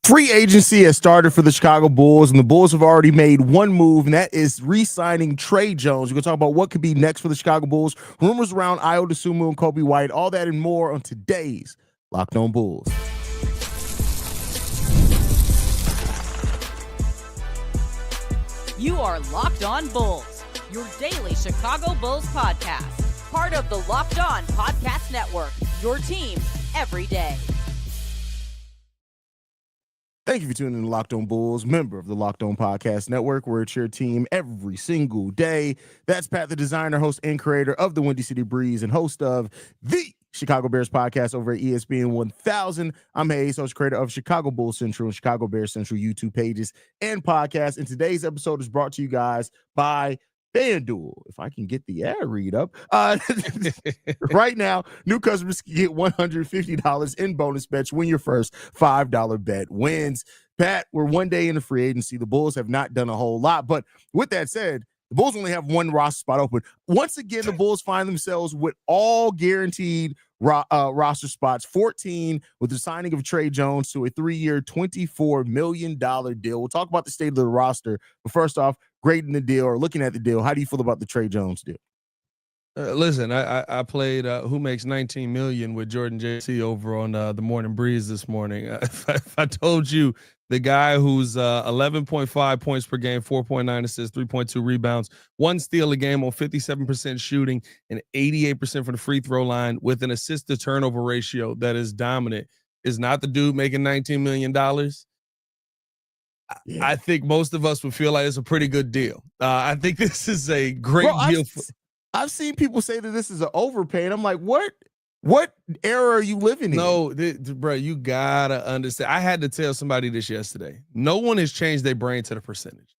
Free agency has started for the Chicago Bulls, and the Bulls have already made one move, and that is re-signing Tre Jones. We're going to talk about what could be next for the Chicago Bulls, rumors around Dosunmu and Coby White, all that and more on today's Locked On Bulls. You are Locked On Bulls, your daily Chicago Bulls podcast. Part of the Locked On Podcast Network, your team every day. Thank you for tuning in to Locked On Bulls, member of the Locked On Podcast Network, where it's your team every single day. That's Pat, the designer, host, and creator of the Windy City Breeze and host of the Chicago Bears podcast over at ESPN 1000. I'm Haize, host, creator of Chicago Bulls Central and Chicago Bears Central YouTube pages and podcasts. And today's episode is brought to you guys by FanDuel. If I can get the ad read up. Right now, new customers can get $150 in bonus bets when your first $5 bet wins. Pat, we're one day in the free agency. The Bulls have not done a whole lot. But with that said, the Bulls only have one roster spot open. Once again, the Bulls find themselves with all guaranteed roster spots, 14 with the signing of Tre Jones to a 3-year, $24 million deal. We'll talk about the state of the roster. But first off, grading the deal or looking at the deal, how do you feel about the Tre Jones deal? Listen, I played Who Makes 19 Million with Jordan JC over on the Morning Breeze this morning. If I told you the guy who's 11.5 points per game, 4.9 assists, 3.2 rebounds, 1 steal a game on 57% shooting and 88% from the free throw line with an assist to turnover ratio that is dominant, is not the dude making $19 million. Yeah. I think most of us would feel like it's a pretty good deal. I think this is a great deal. I've seen people say that this is an overpay, and I'm like, what era are you living in? No, bro, you gotta understand. I had to tell somebody this yesterday. No one has changed their brain to the percentage.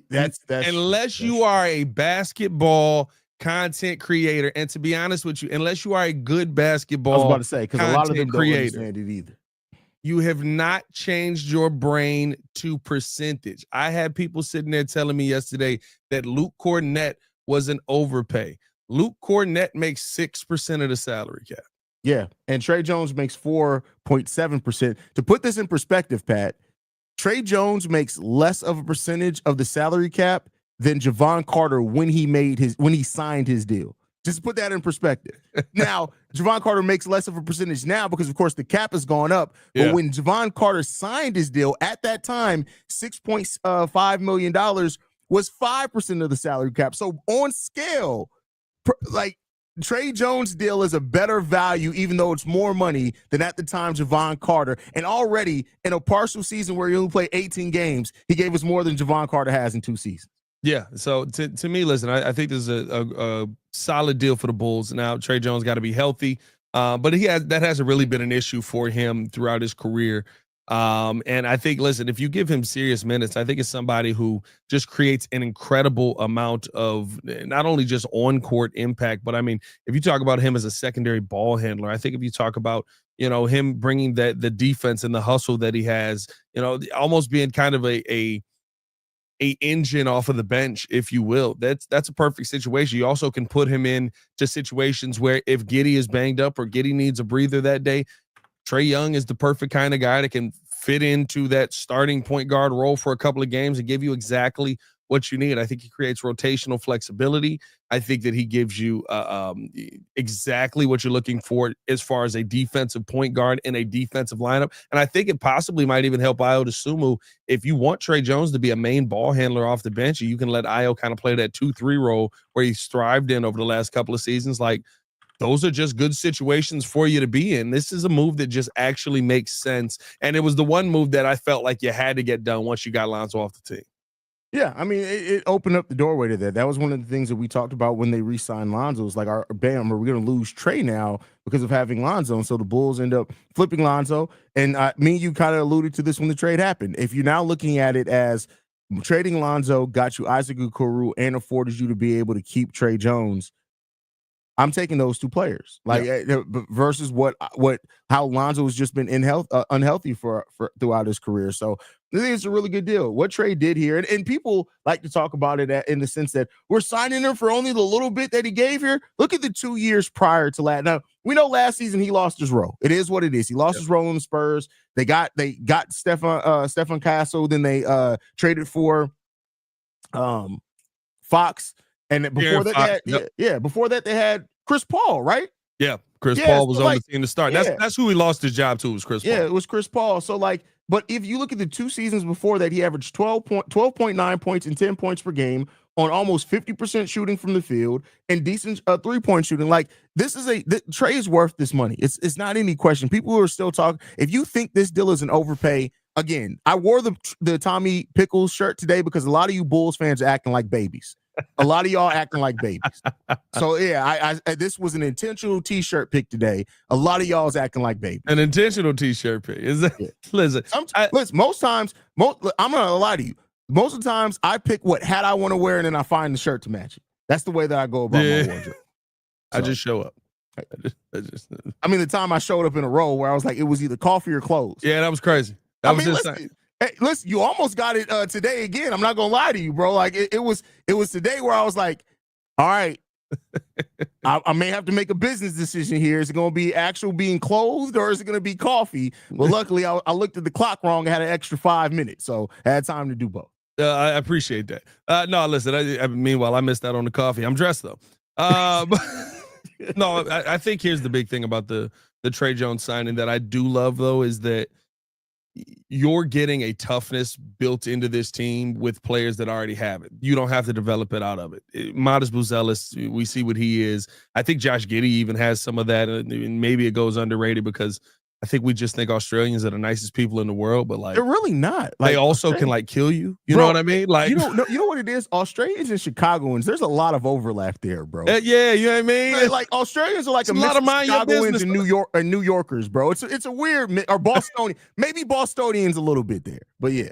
That's unless you are a basketball content creator, and to be honest with you, unless you are a good basketball, I was about to say, because a lot of them don't creator, understand it either. You have not changed your brain to percentage. I had people sitting there telling me yesterday that Luke Kornet was an overpay. Luke Kornet makes 6% of the salary cap. Yeah, and Tre Jones makes 4.7%. To put this in perspective, Pat, Tre Jones makes less of a percentage of the salary cap than Javon Carter when he signed his deal. Just to put that in perspective. Now, Javon Carter makes less of a percentage now because, of course, the cap has gone up. But when Javon Carter signed his deal, at that time, $6.5 million was 5% of the salary cap. So on scale, like Tre Jones' deal is a better value, even though it's more money than at the time Javon Carter. And already in a partial season where he only played 18 games, he gave us more than Javon Carter has in 2 seasons. Yeah, so to me, listen, I think this is a solid deal for the Bulls. Now, Tre Jones got to be healthy, but that hasn't really been an issue for him throughout his career. And I think, listen, if you give him serious minutes, I think it's somebody who just creates an incredible amount of not only just on-court impact, but I mean, if you talk about him as a secondary ball handler, I think if you talk about, him bringing the defense and the hustle that he has, almost being kind of a engine off of the bench, if you will, that's a perfect situation. You also can put him in to situations where if Giddey is banged up or Giddey needs a breather that day, Trae Young is the perfect kind of guy that can fit into that starting point guard role for a couple of games and give you exactly what you need. I think he creates rotational flexibility. I think that he gives you exactly what you're looking for as far as a defensive point guard in a defensive lineup. And I think it possibly might even help Dosunmu if you want Tre Jones to be a main ball handler off the bench. You can let Ayo kind of play that 2-3 role where he's thrived in over the last couple of seasons. Like, those are just good situations for you to be in. This is a move that just actually makes sense. And it was the one move that I felt like you had to get done once you got Lonzo off the team. Yeah, I mean, it opened up the doorway to that. That was one of the things that we talked about when they re-signed Lonzo. It was like, bam, are we going to lose Tre now because of having Lonzo? And so the Bulls end up flipping Lonzo. And me and you kind of alluded to this when the trade happened. If you're now looking at it as trading Lonzo got you Isaac Okoro and afforded you to be able to keep Tre Jones, I'm taking those two players, versus how Lonzo has just been unhealthy for throughout his career. So I think it's a really good deal. What Tre did here, and people like to talk about it in the sense that we're signing him for only the little bit that he gave here. Look at the 2 years prior to that. Now, we know last season he lost his role. It is what it is. He lost his role in the Spurs. They got Stefan Castle. Then they traded for Fox. And before that, before that, they had Chris Paul, right? Yeah, Chris Paul was on the team to start. That's who he lost his job to, was Chris Paul. Yeah, it was Chris Paul. So, but if you look at the 2 seasons before that, he averaged 12.9 points and 10 points per game on almost 50% shooting from the field and decent 3-point shooting. Tre is worth this money. It's not any question. People who are still talking, if you think this deal is an overpay, again, I wore the Tommy Pickles shirt today because a lot of you Bulls fans are acting like babies. A lot of y'all acting like babies. So yeah, I this was an intentional T-shirt pick today. A lot of y'all is acting like babies. An intentional T-shirt pick. Is that? Yeah. Listen, most times, I'm gonna lie to you. Most of the times, I pick what hat I want to wear, and then I find the shirt to match it. That's the way that I go about my wardrobe. So, I just show up. I mean, the time I showed up in a row where I was like, it was either coffee or clothes. Yeah, that was crazy. That was insane. Hey, listen, you almost got it today again. I'm not gonna lie to you, bro. Like it was today where I was like, all right, I may have to make a business decision here. Is it gonna be actual being clothed or is it gonna be coffee? Well, luckily I looked at the clock wrong. I had an extra 5 minutes, so I had time to do both. I appreciate that. No, listen. Meanwhile, I missed out on the coffee. I'm dressed though. No, I think here's the big thing about the Tre Jones signing that I do love though is that you're getting a toughness built into this team with players that already have it. You don't have to develop it out of it. Modest Buzelis, we see what he is. I think Josh Giddey even has some of that, and maybe it goes underrated because I think we just think Australians are the nicest people in the world, but they're really not. They also can kill you. You know what I mean? You know what it is? Australians and Chicagoans, there's a lot of overlap there, bro. Yeah, you know what I mean? Like Australians are like a lot of Chicagoans and New Yorkers, bro. It's a weird, or Bostonian, maybe Bostonians a little bit there, but yeah.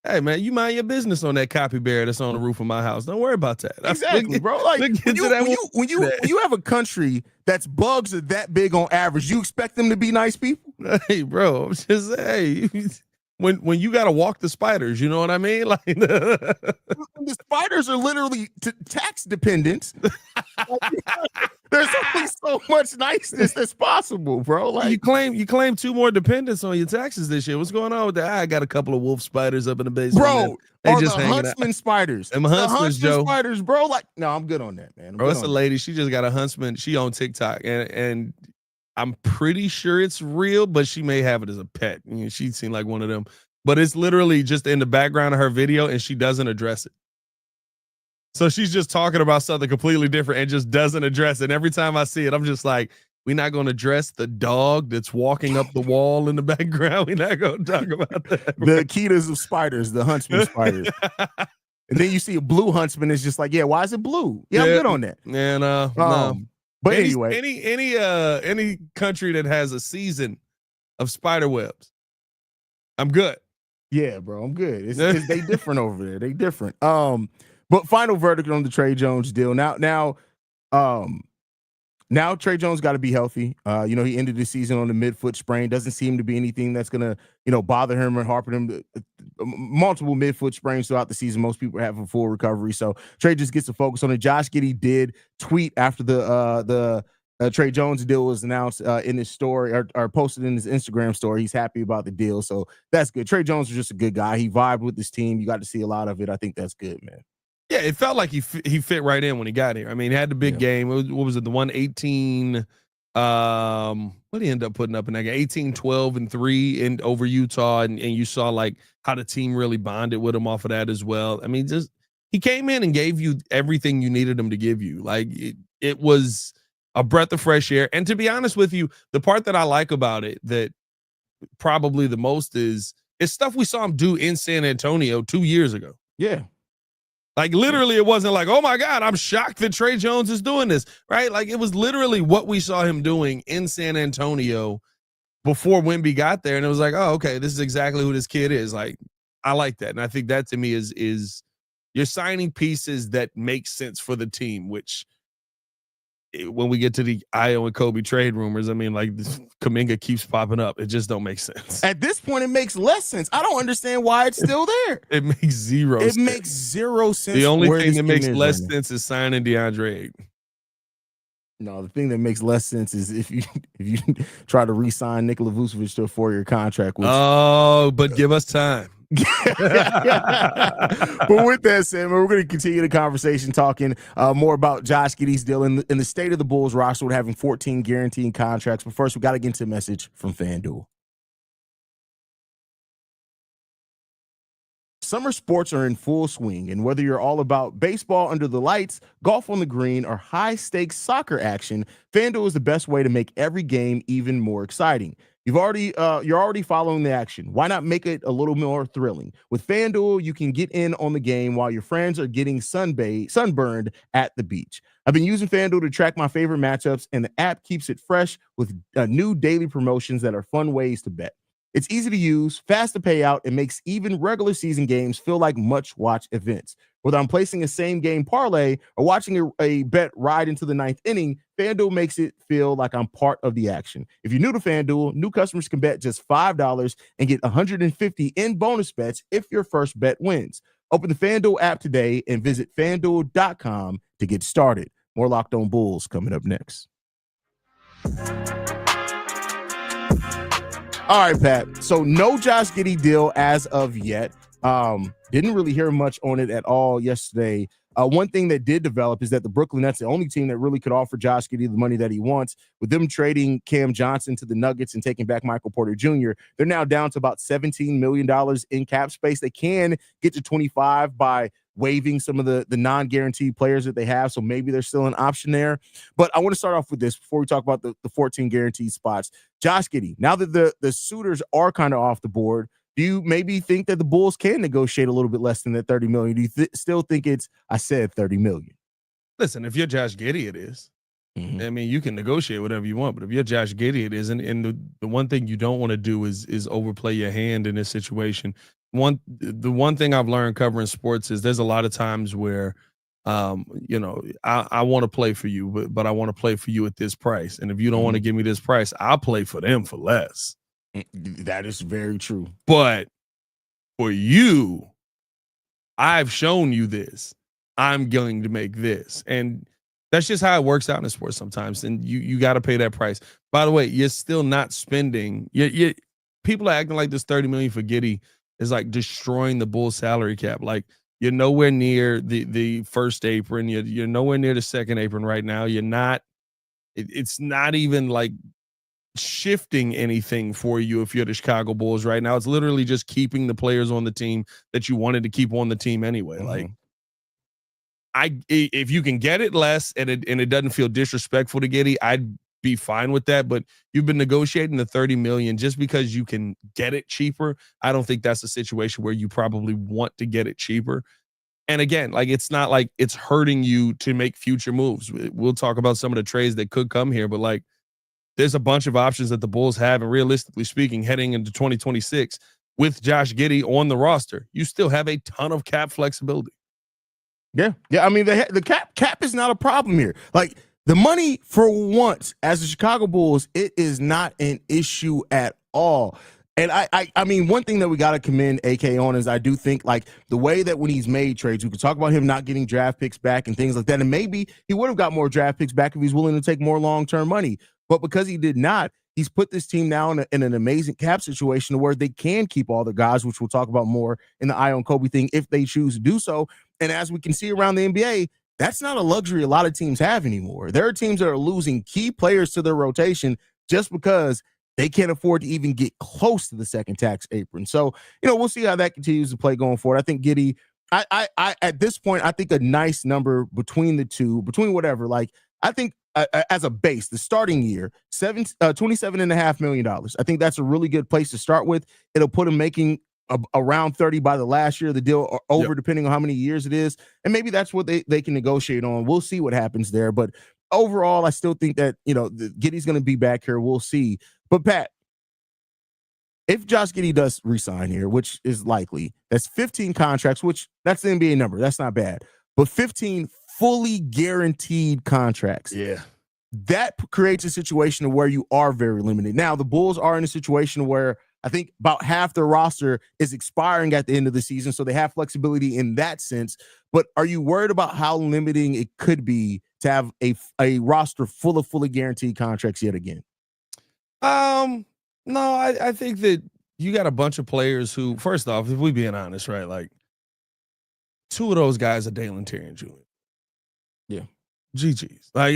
Hey man, you mind your business on that capybara that's on the roof of my house. Don't worry about that. Exactly, bro. Like when you have a country that's bugs are that big on average, you expect them to be nice people? Hey, bro, I'm just when you got to walk the spiders, you know what I mean? Like the spiders are literally tax dependent. There's only so much niceness that's possible, bro. Like you claim 2 more dependents on your taxes this year. What's going on with that? I got a couple of wolf spiders up in the basement. Bro, they just the huntsman spiders. Them huntsman spiders, bro. Like, no, I'm good on that, man. Bro, it's a lady. She just got a huntsman. She on TikTok, and I'm pretty sure it's real, but she may have it as a pet. She seemed like one of them. But it's literally just in the background of her video, and she doesn't address it. So she's just talking about something completely different and just doesn't address it. And every time I see it, I'm just like, we're not going to address the dog that's walking up the wall in the background. We're not going to talk about that. The Akitas of spiders, the huntsman spiders. And then you see a blue huntsman. It's just like, yeah, why is it blue? Yeah, I'm good on that. Yeah, no. But anyway, any country that has a season of spider webs, I'm good. Yeah, bro, I'm good. It's they different over there. They different. But final verdict on the Tre Jones deal. Now Tre Jones got to be healthy. He ended the season on the midfoot sprain. Doesn't seem to be anything that's gonna, bother him or harp him. Multiple midfoot sprains throughout the season. Most people have a full recovery, so Tre just gets to focus on it. Josh Giddey did tweet after the Tre Jones deal was announced in his story or posted in his Instagram story. He's happy about the deal, so that's good. Tre Jones is just a good guy. He vibed with this team. You got to see a lot of it. I think that's good, man. Yeah, it felt like he fit right in when he got here. I mean, he had the big game. What was it? The 118. What did he end up putting up in that game? 18, 12, and 3 over Utah, and you saw how the team really bonded with him off of that as well. I mean, just he came in and gave you everything you needed him to give you. Like it was a breath of fresh air. And to be honest with you, the part that I like about it that probably the most is stuff we saw him do in San Antonio 2 years ago. Yeah. Like literally, it wasn't like, oh my God, I'm shocked that Tre Jones is doing this, right? Like it was literally what we saw him doing in San Antonio before Wemby got there. And it was like, oh, okay, this is exactly who this kid is. Like, I like that. And I think that to me is you're signing pieces that make sense for the team, which when we get to the Io and Coby trade rumors, I mean, like, this Kuminga keeps popping up. It just don't make sense. At this point, it makes less sense. I don't understand why it's still there. It makes zero sense. It makes zero sense. The only thing that makes less sense is signing DeAndre Ayton. No, the thing that makes less sense is if you try to re-sign Nikola Vucevic to a 4-year contract. Which, but give us time. But with that said, we're going to continue the conversation talking more about Josh Giddey's deal in the state of the Bulls roster with having 14 guaranteed contracts. But first, we got to get into a message from FanDuel. Summer sports are in full swing, and whether you're all about baseball under the lights, golf on the green, or high-stakes soccer action, FanDuel is the best way to make every game even more exciting. You're already following the action. Why not make it a little more thrilling? With FanDuel, you can get in on the game while your friends are getting sunburned at the beach. I've been using FanDuel to track my favorite matchups, and the app keeps it fresh with new daily promotions that are fun ways to bet. It's easy to use, fast to pay out, and makes even regular season games feel like much-watch events. Whether I'm placing a same-game parlay or watching a bet ride into the ninth inning, FanDuel makes it feel like I'm part of the action. If you're new to FanDuel, new customers can bet just $5 and get $150 in bonus bets if your first bet wins. Open the FanDuel app today and visit FanDuel.com to get started. More Locked On Bulls coming up next. All right, Pat. So no Josh Giddey deal as of yet. Didn't really hear much on it at all yesterday. One thing that did develop is that the Brooklyn Nets, the only team that really could offer Josh Giddey the money that he wants, with them trading Cam Johnson to the Nuggets and taking back Michael Porter Jr., they're now down to about $17 million in cap space. They can get to 25 by waiving some of the non-guaranteed players that they have, so maybe there's still an option there. But I want to start off with this before we talk about the 14 guaranteed spots. Josh Giddey, now that the suitors are kind of off the board, do you maybe think that the Bulls can negotiate a little bit less than that $30 million? Do you still think I said $30 million? Listen, if you're Josh Giddey, it is. Mm-hmm. I mean, you can negotiate whatever you want, but if you're Josh Giddey, it is. And the one thing you don't want to do is overplay your hand in this situation. The one thing I've learned covering sports is there's a lot of times where, I want to play for you, but I want to play for you at this price. And if you don't want to give me this price, I'll play for them for less. That is very true. But for you, I've shown you this. I'm going to make this. And that's just how it works out in sports sometimes. And you got to pay that price. By the way, you're still not spending. People are acting like this $30 million for Giddey is like destroying the Bulls salary cap. Like, you're nowhere near the first apron. You're nowhere near the second apron right now. You're not. It's not even like shifting anything for you if you're the Chicago Bulls right now. It's literally just keeping the players on the team that you wanted to keep on the team anyway. Mm-hmm. Like, if you can get it less and it doesn't feel disrespectful to Giddey, I'd be fine with that. But you've been negotiating the $30 million just because you can get it cheaper. I don't think that's a situation where you probably want to get it cheaper. And again, like, it's not like it's hurting you to make future moves. We'll talk about some of the trades that could come here, but like, there's a bunch of options that the Bulls have. And realistically speaking, heading into 2026 with Josh Giddey on the roster, you still have a ton of cap flexibility. Yeah. I mean, the cap is not a problem here. Like, the money, for once, as the Chicago Bulls, it is not an issue at all. And I mean, one thing that we got to commend AK on is I do think, like, the way that when he's made trades, we could talk about him not getting draft picks back and things like that. And maybe he would have got more draft picks back if he's willing to take more long-term money. But because he did not, he's put this team now in an amazing cap situation where they can keep all the guys, which we'll talk about more in the Io and Coby thing if they choose to do so. And as we can see around the NBA, that's not a luxury a lot of teams have anymore. There are teams that are losing key players to their rotation just because they can't afford to even get close to the second tax apron. So, we'll see how that continues to play going forward. I think Giddey, I at this point, I think a nice number between the two, between whatever, like, I think as a base, the starting year, $27.5 million. I think that's a really good place to start with. It'll put him making around 30 by the last year of the deal, or over, depending on how many years it is. And maybe that's what they can negotiate on. We'll see what happens there. But overall, I still think that, Giddey's going to be back here. We'll see. But Pat, if Josh Giddey does resign here, which is likely, that's 15 contracts, which that's the NBA number. That's not bad. But 15 fully guaranteed contracts. Yeah. that creates a situation where you are very limited. Now, the Bulls are in a situation where I think about half their roster is expiring at the end of the season, so they have flexibility in that sense. But are you worried about how limiting it could be to have a roster full of fully guaranteed contracts yet again? No, I think that you got a bunch of players who, first off, if we being honest, right, like two of those guys are Dalen Terry and Julian. Yeah. GG's. Like,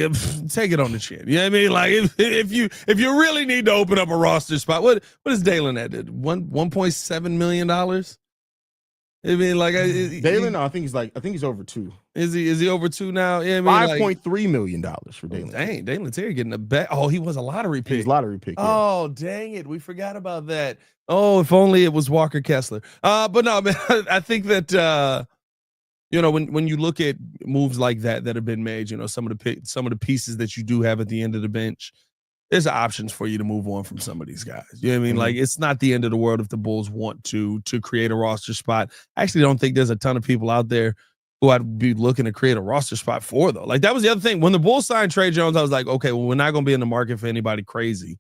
take it on the chin. You know what I mean? Like, if you really need to open up a roster spot, what is Dalen at? $1.7 million? I mean, like, Dalen, no, I think he's over 2. Is he over 2 now? Yeah, I mean, $5.3 million for Dalen. Dang, Dalen Terry getting a bet. Oh, he was a lottery pick. He was lottery pick. Yeah. Oh, dang it, we forgot about that. Oh, if only it was Walker Kessler. But no, man, I think that when you look at moves like that have been made, some of the pieces that you do have at the end of the bench, there's options for you to move on from some of these guys. You know what I mean? Mm-hmm. Like, it's not the end of the world if the Bulls want to create a roster spot. I actually don't think there's a ton of people out there who I'd be looking to create a roster spot for, though. Like, that was the other thing. When the Bulls signed Tre Jones, I was like, okay, well, we're not going to be in the market for anybody crazy.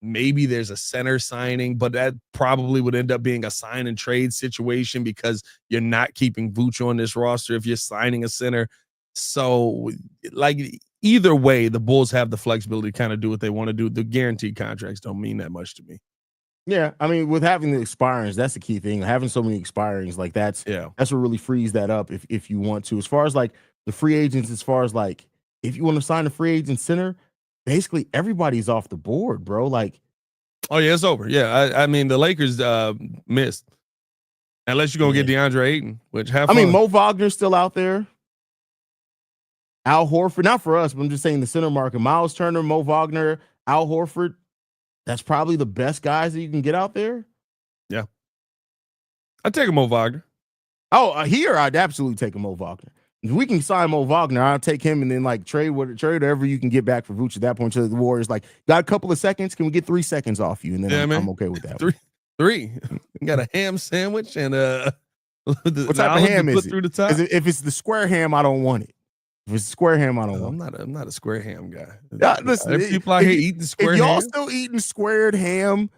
Maybe there's a center signing, but that probably would end up being a sign and trade situation because you're not keeping Vooch on this roster if you're signing a center. So, like, either way, the Bulls have the flexibility to kind of do what they want to do. The guaranteed contracts don't mean that much to me. Yeah, I mean, with having the expirings, that's the key thing. Having so many expirings, like that's what really frees that up if you want to. As far as like the free agents, as far as like if you want to sign a free agent center, basically everybody's off the board, bro. Like, oh yeah, it's over. Yeah, I mean the Lakers missed. Unless you're gonna get DeAndre Ayton, which have fun. I mean, Mo Wagner's still out there. Al Horford, not for us, but I'm just saying the center market. Miles Turner, Mo Wagner, Al Horford. That's probably the best guys that you can get out there. Yeah, I'd take a Mo Wagner. Oh, here I'd absolutely take a Mo Wagner. If we can sign Mo Wagner, I'll take him and then like trade whatever you can get back for Vooch at that point. To the Warriors, like, got a couple of seconds. Can we get 3 seconds off you? And then I'm okay with that. Three. You got a ham sandwich and what type of ham is it? Through the top? If it's the square ham, I don't want it. If it's square ham, I don't want it. I'm not a square ham guy. Listen, there are people out here eating square ham. If y'all still eating squared ham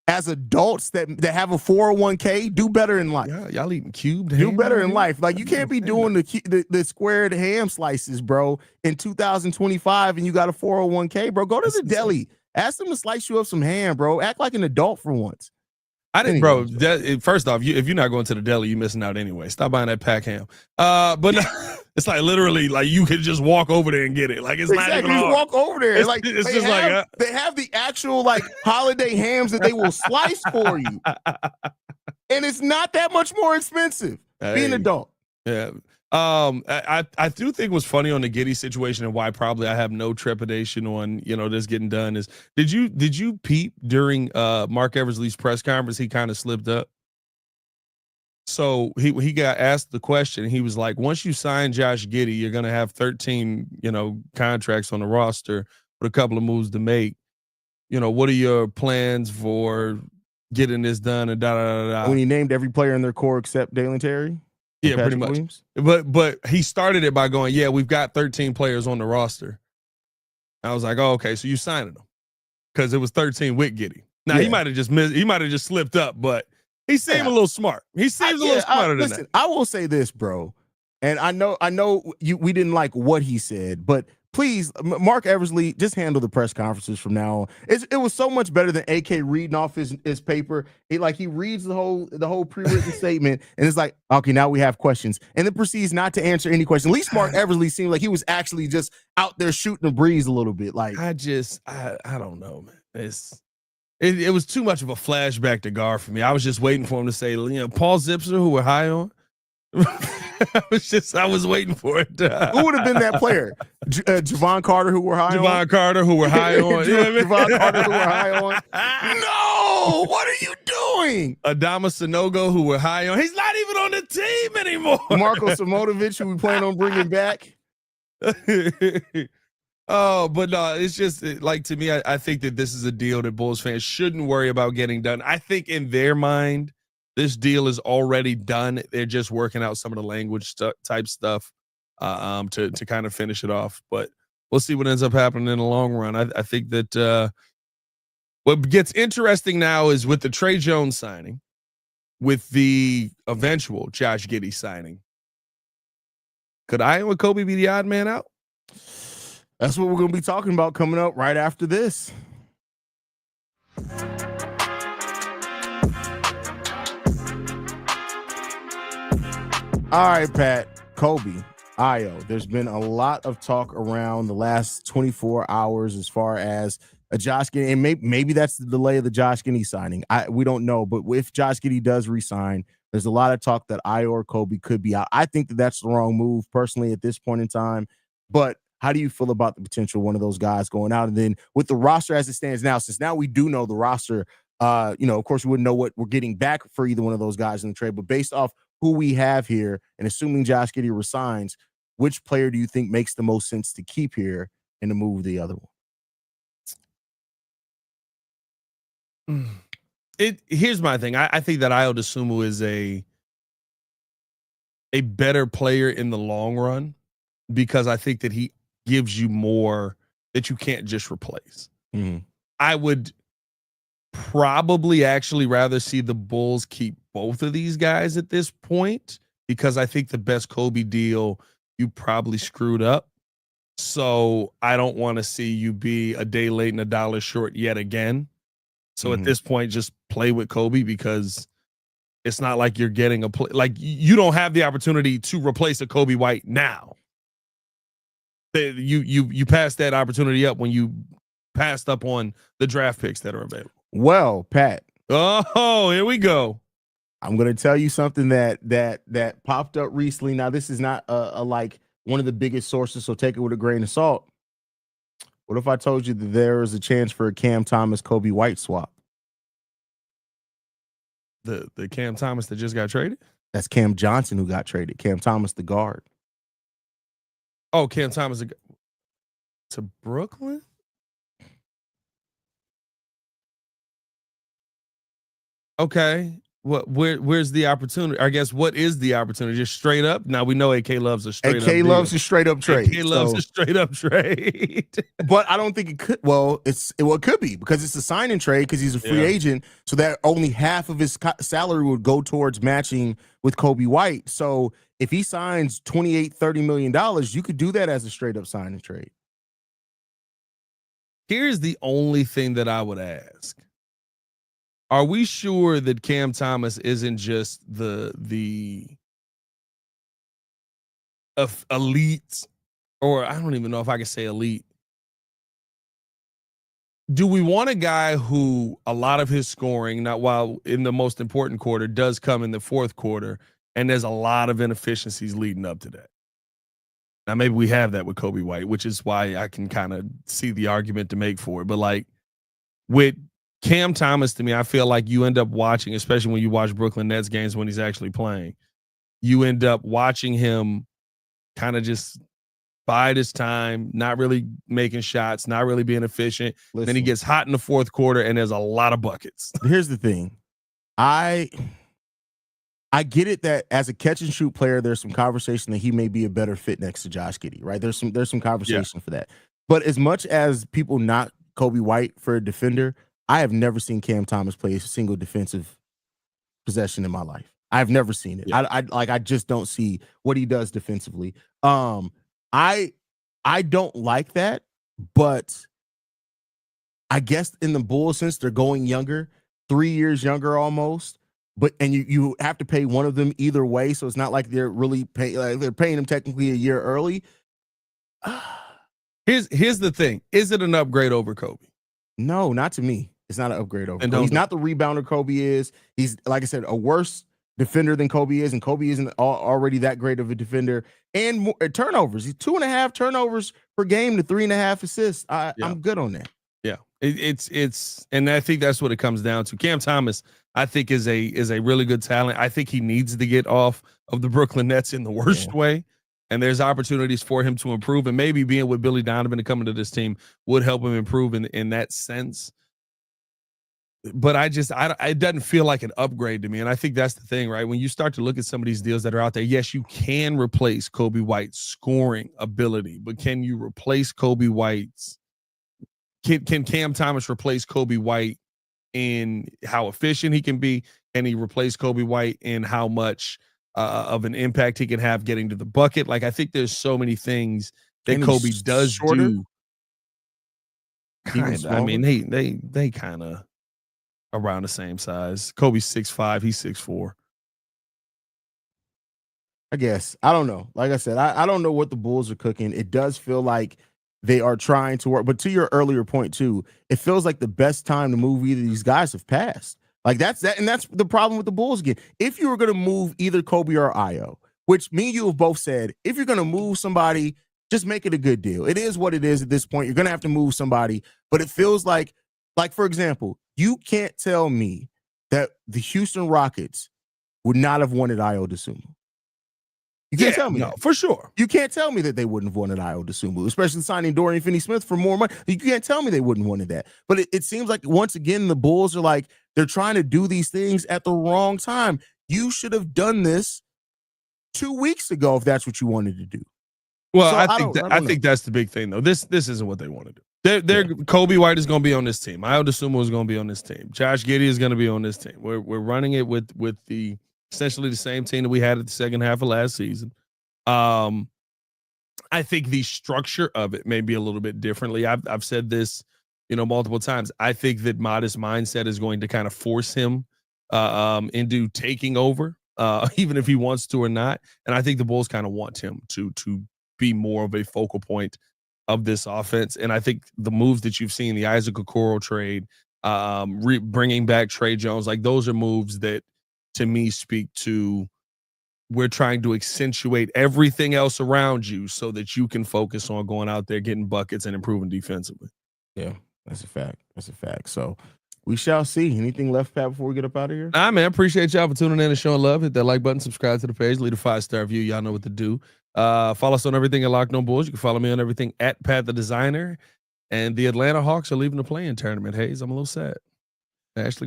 as adults that have a 401k, do better in life. Yeah, y'all eating cubed ham. Do better in life. Like, you can't be doing the squared ham slices, bro, in 2025 and you got a 401k, bro. Go to the deli. Ask them to slice you up some ham, bro. Act like an adult for once. I didn't, bro. First off, if you're not going to the deli, you're missing out anyway. Stop buying that pack ham. But no, it's like literally like you could just walk over there and get it. Like, it's not even hard. You walk over there. It's like it's just like they have the actual like holiday hams that they will slice for you, and it's not that much more expensive. Be an adult. Yeah. I do think what's funny on the Giddey situation and why probably I have no trepidation on this getting done is did you peep during Mark Eversley's press conference? He kind of slipped up. So he got asked the question and he was like, once you sign Josh Giddey, you're gonna have 13 contracts on the roster with a couple of moves to make. What are your plans for getting this done and da da da da. When he named every player in their core except Dalen Terry. Yeah, pretty much. Williams. But he started it by going, yeah, we've got 13 players on the roster. I was like, oh, okay, so you signing them because it was 13 with Giddey. Now he might have just missed. He might have just slipped up, but he seemed a little smart. He seems a little smarter than that. I will say this, bro, and I know we didn't like what he said, but please, Mark Eversley, just handle the press conferences from now on. It was so much better than AK reading off his paper. He reads the whole pre-written statement and it's like, okay, now we have questions, and then proceeds not to answer any question. At least Mark Eversley seemed like he was actually just out there shooting the breeze a little bit. Like, I don't know, man. It was too much of a flashback to guard for me. I was just waiting for him to say, Paul Zipser, who we're high on. I was waiting for it. Who would have been that player? Javon Carter, who we're high on. Javon Carter, who we're high on. Javon Carter, who we're high on. No, what are you doing? Adama Sanogo, who we're high on. He's not even on the team anymore. Marko Simonovic, who we plan on bringing back. Oh, but no, it's just like, to me, I think that this is a deal that Bulls fans shouldn't worry about getting done. I think in their mind, this deal is already done. They're just working out some of the language type stuff to kind of finish it off. But we'll see what ends up happening in the long run. I think that what gets interesting now is with the Tre Jones signing, with the eventual Josh Giddey signing. Could Iowa Coby be the odd man out? That's what we're going to be talking about coming up right after this. All right, Pat, Coby, Io. There's been a lot of talk around the last 24 hours as far as a Josh Giddey, and maybe that's the delay of the Josh Giddey signing. We don't know, but if Josh Giddey does resign, there's a lot of talk that Io or Coby could be out. I think that that's the wrong move personally at this point in time. But how do you feel about the potential one of those guys going out? And then with the roster as it stands now, since now we do know the roster, of course we wouldn't know what we're getting back for either one of those guys in the trade, but based off who we have here and assuming Josh Giddey resigns, which player do you think makes the most sense to keep here and to move the other one? Here's my thing. I think that Dosunmu is a better player in the long run because I think that he gives you more that you can't just replace. Mm-hmm. I would probably actually rather see the Bulls keep both of these guys at this point because I think the best Coby deal you probably screwed up. So I don't want to see you be a day late and a dollar short yet again. So at this point, just play with Coby because it's not like you're getting a play. Like you don't have the opportunity to replace a Coby White now. You passed that opportunity up when you passed up on the draft picks that are available. Well, Pat. Oh, here we go. I'm going to tell you something that popped up recently. Now, this is not a like one of the biggest sources, so take it with a grain of salt. What if I told you that there is a chance for a Cam Thomas Coby White swap? The Cam Thomas that just got traded? That's Cam Johnson who got traded. Cam Thomas, the guard. Oh, Cam Thomas to Brooklyn? Okay. Where's the opportunity? I guess what is the opportunity? Just straight up. Now we know AK loves a straight up. AK loves a straight up trade. AK loves a straight up trade. But I don't think it could. Well, it could be because it's a sign and trade because he's a free agent. So that only half of his salary would go towards matching with Coby White. So if he signs $28-30 million, you could do that as a straight up sign and trade. Here's the only thing that I would ask. Are we sure that Cam Thomas isn't just the elite, or I don't even know if I can say elite. Do we want a guy who a lot of his scoring, not while in the most important quarter, does come in the fourth quarter, and there's a lot of inefficiencies leading up to that? Now, maybe we have that with Coby White, which is why I can kind of see the argument to make for it. But like with Cam Thomas, to me, I feel like you end up watching, especially when you watch Brooklyn Nets games when he's actually playing, you end up watching him kind of just bide his time, not really making shots, not really being efficient. Listen, then he gets hot in the fourth quarter, and there's a lot of buckets. Here's the thing. I get it that as a catch and shoot player, there's some conversation that he may be a better fit next to Josh Giddey, right? There's some conversation for that. But as much as people knock Coby White for a defender, I have never seen Cam Thomas play a single defensive possession in my life. I've never seen it. Yeah. I just don't see what he does defensively. I don't like that, but I guess in the Bulls, since they're going younger, 3 years younger almost, and you have to pay one of them either way, so it's not like they're really they're paying him technically a year early. Here's the thing: is it an upgrade over Coby? No, not to me. It's not an upgrade over. He's not the rebounder Coby is. He's, like I said, a worse defender than Coby is, and Coby isn't already that great of a defender. And more, turnovers. He's 2.5 turnovers per game to 3.5 assists. I'm good on that. Yeah, it's and I think that's what it comes down to. Cam Thomas, I think, is a really good talent. I think he needs to get off of the Brooklyn Nets in the worst way. And there's opportunities for him to improve, and maybe being with Billy Donovan and coming to this team would help him improve in that sense. but it doesn't feel like an upgrade to me. And I think that's the thing, right? When you start to look at some of these deals that are out there, yes, you can replace Coby White's scoring ability, but can you replace Coby White's? Can Cam Thomas replace Coby White in how efficient he can be? Can he replace Coby White in how much of an impact he can have getting to the bucket? Like, I think there's so many things that Coby does shorter? do. I mean, they kind of around the same size. Coby's 6'5", he's 6'4". I guess. I don't know. Like I said, I don't know what the Bulls are cooking. It does feel like they are trying to work. But to your earlier point, too, it feels like the best time to move either of these guys have passed. Like that's the problem with the Bulls again. If you were going to move either Coby or Io, which me and you have both said, if you're going to move somebody, just make it a good deal. It is what it is at this point. You're going to have to move somebody. But it feels like, for example, you can't tell me that the Houston Rockets would not have wanted Io Dosunmu. You can't tell me that. For sure. You can't tell me that they wouldn't have wanted Io Dosunmu, especially signing Dorian Finney-Smith for more money. You can't tell me they wouldn't have wanted that. But it seems like, once again, the Bulls are like, they're trying to do these things at the wrong time. You should have done this 2 weeks ago if that's what you wanted to do. Well, so I think that's the big thing, though. This isn't what they want to do. Coby White is going to be on this team. Io Dosunmu is going to be on this team. Josh Giddey is going to be on this team. We're running it with the essentially the same team that we had at the second half of last season. I think the structure of it may be a little bit differently. I've said this, multiple times. I think that Modest mindset is going to kind of force him into taking over, even if he wants to or not. And I think the Bulls kind of want him to be more of a focal point of this offense. And I think the moves that you've seen, the Isaac Okoro trade, bringing back Tre Jones, like those are moves that to me speak to we're trying to accentuate everything else around you so that you can focus on going out there, getting buckets and improving defensively. Yeah, that's a fact. That's a fact. So we shall see. Anything left, Pat, before we get up out of here? Nah, man, appreciate y'all for tuning in and showing love. Hit that like button, subscribe to the page, leave a 5-star review. Y'all know what to do. Follow us on everything at Locked On Bulls. You can follow me on everything at Pat the Designer. And the Atlanta Hawks are leaving the play-in tournament. Haize, I'm a little sad.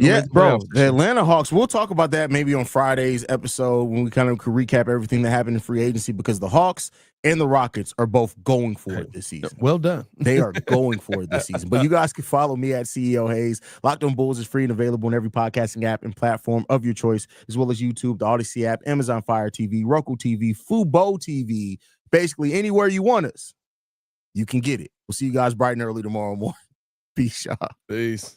Yeah, bro. The Atlanta Hawks, we'll talk about that maybe on Friday's episode when we kind of recap everything that happened in free agency, because the Hawks and the Rockets are both going for it this season. Well done. They are going for it this season. But you guys can follow me at CEO Haize. Locked On Bulls is free and available on every podcasting app and platform of your choice, as well as YouTube, the Odyssey app, Amazon Fire TV, Roku TV, Fubo TV. Basically, anywhere you want us, you can get it. We'll see you guys bright and early tomorrow morning. Peace, y'all. Peace.